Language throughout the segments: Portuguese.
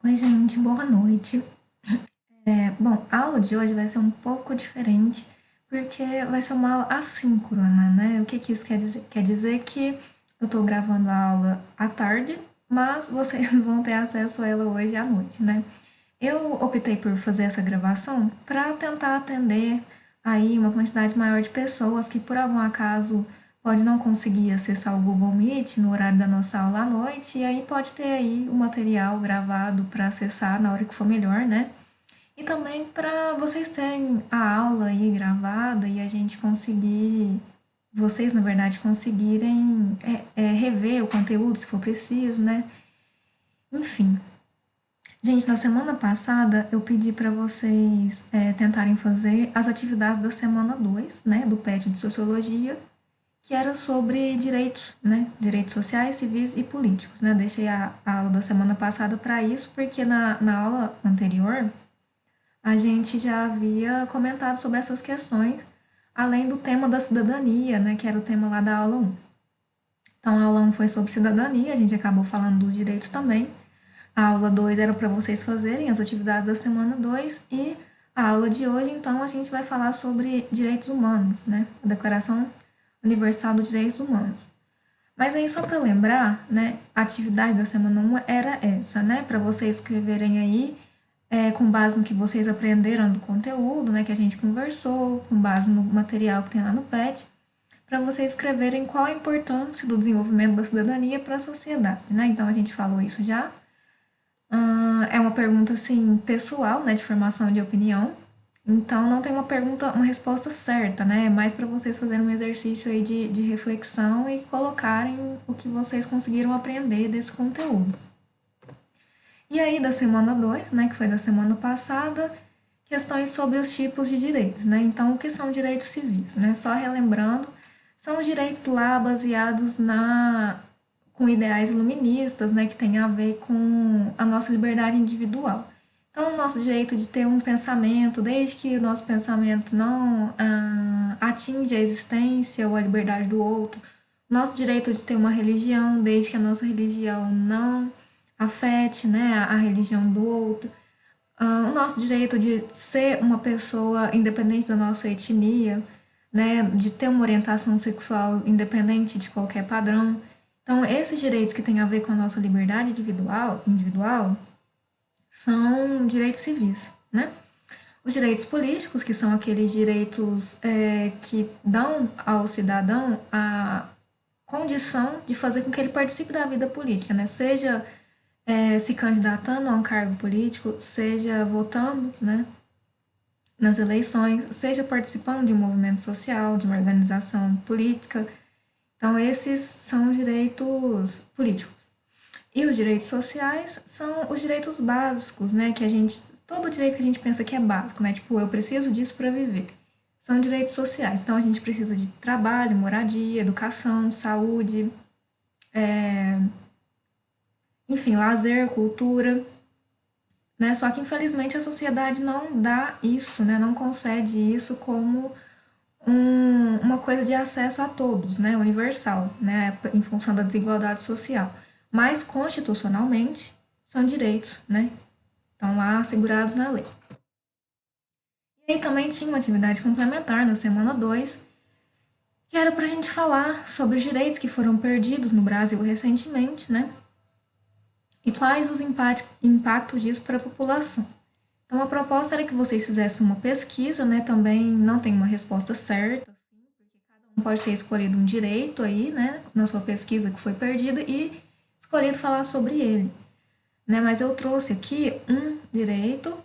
Oi, gente, boa noite. Bom, a aula de hoje vai ser um pouco diferente, porque vai ser uma aula assíncrona, né? O que que isso quer dizer? Quer dizer que eu estou gravando a aula à tarde, mas vocês vão ter acesso a ela hoje à noite, né? Eu optei por fazer essa gravação para tentar atender aí uma quantidade maior de pessoas que por algum acaso pode não conseguir acessar o Google Meet no horário da nossa aula à noite, e aí pode ter aí o material gravado para acessar na hora que for melhor, né? E também para vocês terem a aula aí gravada e a gente conseguir, vocês na verdade conseguirem rever o conteúdo se for preciso, né? Enfim, gente, na semana passada eu pedi para vocês tentarem fazer as atividades da semana 2, né, do PET de Sociologia, que era sobre direitos, né, direitos sociais, civis e políticos, né. Deixei a aula da semana passada para isso, porque na aula anterior a gente já havia comentado sobre essas questões, além do tema da cidadania, né, que era o tema lá da aula 1. Então, a aula 1 foi sobre cidadania, a gente acabou falando dos direitos também. A aula 2 era para vocês fazerem as atividades da semana 2 e a aula de hoje, então, a gente vai falar sobre direitos humanos, né? A Declaração Universal dos Direitos Humanos. Mas aí, só para lembrar, né, a atividade da semana 1 era essa, né? Para vocês escreverem aí, com base no que vocês aprenderam do conteúdo, né, que a gente conversou, com base no material que tem lá no PET, para vocês escreverem qual a importância do desenvolvimento da cidadania para a sociedade, né? Então, a gente falou isso já. É uma pergunta assim pessoal, né, de formação de opinião. Então não tem uma resposta certa, né? É mais para vocês fazerem um exercício aí de reflexão e colocarem o que vocês conseguiram aprender desse conteúdo. E aí da semana 2, né, que foi da semana passada, questões sobre os tipos de direitos, né? Então, o que são direitos civis, né? Só relembrando, são os direitos lá baseados com ideais iluministas, né, que tem a ver com a nossa liberdade individual. Então, o nosso direito de ter um pensamento, desde que o nosso pensamento não atinge a existência ou a liberdade do outro. Nosso direito de ter uma religião, desde que a nossa religião não afete, né, a religião do outro. O nosso direito de ser uma pessoa independente da nossa etnia, né, de ter uma orientação sexual independente de qualquer padrão. Então, esses direitos que têm a ver com a nossa liberdade individual são direitos civis, né? Os direitos políticos, que são aqueles direitos que dão ao cidadão a condição de fazer com que ele participe da vida política, né? Seja se candidatando a um cargo político, seja votando, né, nas eleições, seja participando de um movimento social, de uma organização política. Então, esses são os direitos políticos. E os direitos sociais são os direitos básicos, né? Que a gente. Todo direito que a gente pensa que é básico, né? Tipo, eu preciso disso para viver. São direitos sociais. Então, a gente precisa de trabalho, moradia, educação, saúde, enfim, lazer, cultura, né? Só que, infelizmente, a sociedade não dá isso, né? Não concede isso como uma coisa de acesso a todos, né, universal, né, em função da desigualdade social. Mas, constitucionalmente, são direitos, né, estão lá assegurados na lei. E aí também tinha uma atividade complementar na semana 2, que era para a gente falar sobre os direitos que foram perdidos no Brasil recentemente, né, e quais os impactos disso para a população. Então, a proposta era que vocês fizessem uma pesquisa, né? Também não tem uma resposta certa, assim, porque cada um pode ter escolhido um direito aí, né? Na sua pesquisa que foi perdido e escolhido falar sobre ele, né? Mas eu trouxe aqui um direito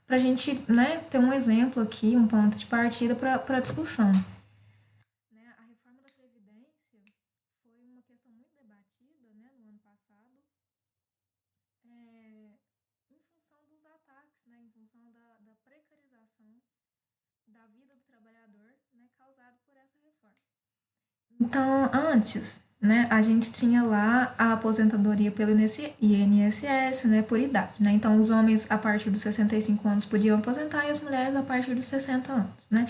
para a gente, né, ter um exemplo aqui, um ponto de partida para a discussão. Né? A reforma da Previdência foi uma questão muito debatida, né, no ano passado, em função dos ataques, né, em função da precarização da vida do trabalhador, né, causado por essa reforma. Então, antes, né, a gente tinha lá a aposentadoria pelo INSS, né, por idade, né? Então, os homens a partir dos 65 anos podiam aposentar e as mulheres a partir dos 60 anos, né?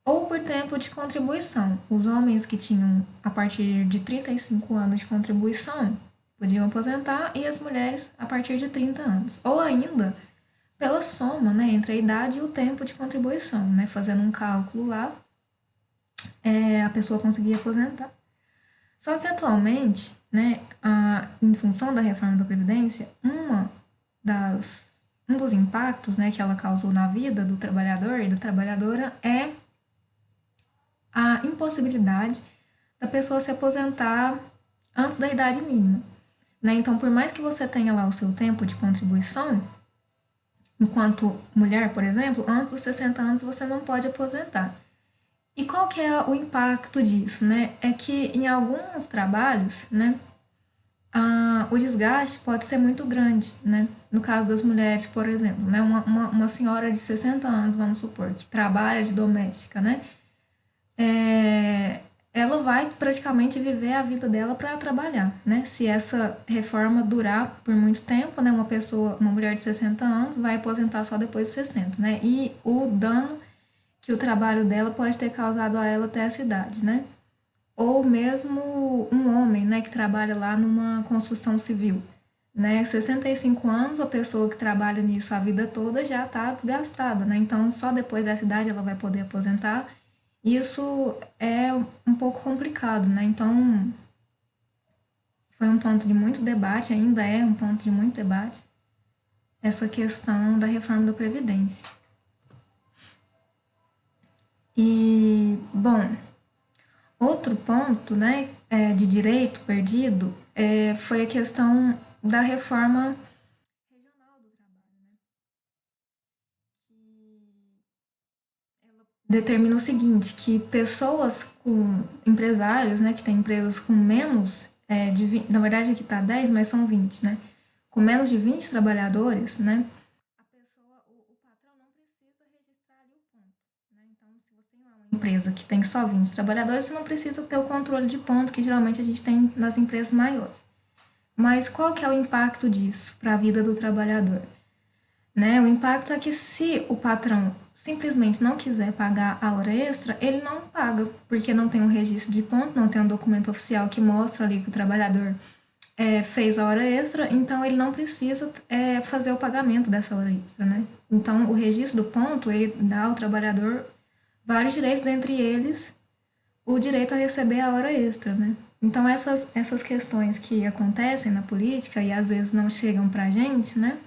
Ou por tempo de contribuição. Os homens que tinham a partir de 35 anos de contribuição podiam aposentar e as mulheres a partir de 30 anos. Ou ainda pela soma, né, entre a idade e o tempo de contribuição, né, fazendo um cálculo lá, a pessoa conseguia aposentar. Só que atualmente, né, em função da reforma da Previdência, um dos impactos, né, que ela causou na vida do trabalhador e da trabalhadora é a impossibilidade da pessoa se aposentar antes da idade mínima. Né? Então, por mais que você tenha lá o seu tempo de contribuição, enquanto mulher, por exemplo, antes dos 60 anos você não pode aposentar. E qual que é o impacto disso? Né? É que em alguns trabalhos, né, o desgaste pode ser muito grande. Né? No caso das mulheres, por exemplo, né, uma senhora de 60 anos, vamos supor, que trabalha de doméstica, né? É, ela vai praticamente viver a vida dela para trabalhar, né? Se essa reforma durar por muito tempo, né? Uma mulher de 60 anos vai aposentar só depois de 60, né? E o dano que o trabalho dela pode ter causado a ela até essa idade, né? Ou mesmo um homem, né, que trabalha lá numa construção civil, né? 65 anos, a pessoa que trabalha nisso a vida toda já está desgastada, né? Então, só depois dessa idade ela vai poder aposentar. Isso é um pouco complicado, né? Então, foi um ponto de muito debate, ainda é um ponto de muito debate, essa questão da reforma da Previdência. E, bom, outro ponto, né, de direito perdido foi a questão da reforma regional do trabalho, né, que ela determina o seguinte, que pessoas com empresários, né, que têm empresas com menos de 20, na verdade aqui está 10, mas são 20, né, com menos de 20 trabalhadores, né, o patrão não precisa registrar ali o ponto, né? Então, se você tem lá uma empresa que tem só 20 trabalhadores, você não precisa ter o controle de ponto que geralmente a gente tem nas empresas maiores. Mas qual que é o impacto disso para a vida do trabalhador? Né? O impacto é que se o patrão simplesmente não quiser pagar a hora extra, ele não paga, porque não tem um registro de ponto, não tem um documento oficial que mostra ali que o trabalhador fez a hora extra, então ele não precisa fazer o pagamento dessa hora extra, né? Então, o registro do ponto, ele dá ao trabalhador vários direitos, dentre eles o direito a receber a hora extra, né? Então, essas questões que acontecem na política e às vezes não chegam pra gente, né?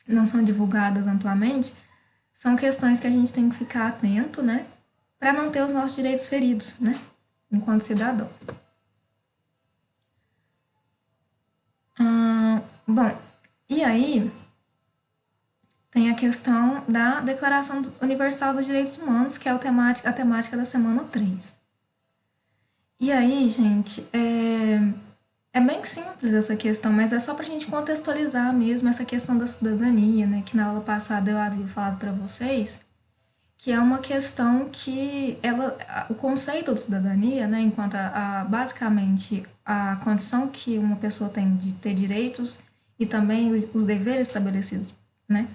Não são divulgadas amplamente, são questões que a gente tem que ficar atento, né? Para não ter os nossos direitos feridos, né? Enquanto cidadão. Bom, e aí tem a questão da Declaração Universal dos Direitos Humanos, que é a temática da semana 3. E aí, gente, é bem simples essa questão, mas é só para a gente contextualizar mesmo essa questão da cidadania, né? Que na aula passada eu havia falado para vocês, que é uma questão que o conceito de cidadania, né, enquanto basicamente a condição que uma pessoa tem de ter direitos e também os deveres estabelecidos, né,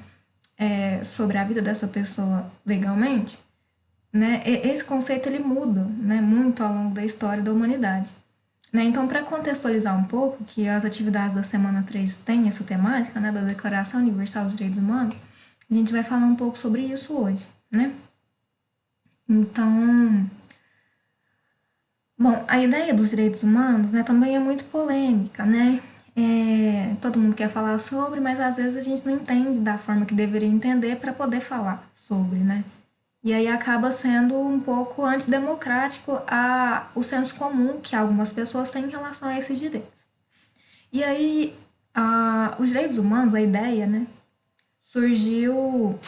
sobre a vida dessa pessoa legalmente, né, esse conceito ele muda, né, muito ao longo da história da humanidade. Né? Então, para contextualizar um pouco, que as atividades da Semana 3 têm essa temática, né, da Declaração Universal dos Direitos Humanos, a gente vai falar um pouco sobre isso hoje, né? Então, bom, a ideia dos direitos humanos, né, também é muito polêmica, né? Todo mundo quer falar sobre, mas às vezes a gente não entende da forma que deveria entender para poder falar sobre, né? E aí acaba sendo um pouco antidemocrático o senso comum que algumas pessoas têm em relação a esses direitos. E aí, os direitos humanos, a ideia, né, surgiu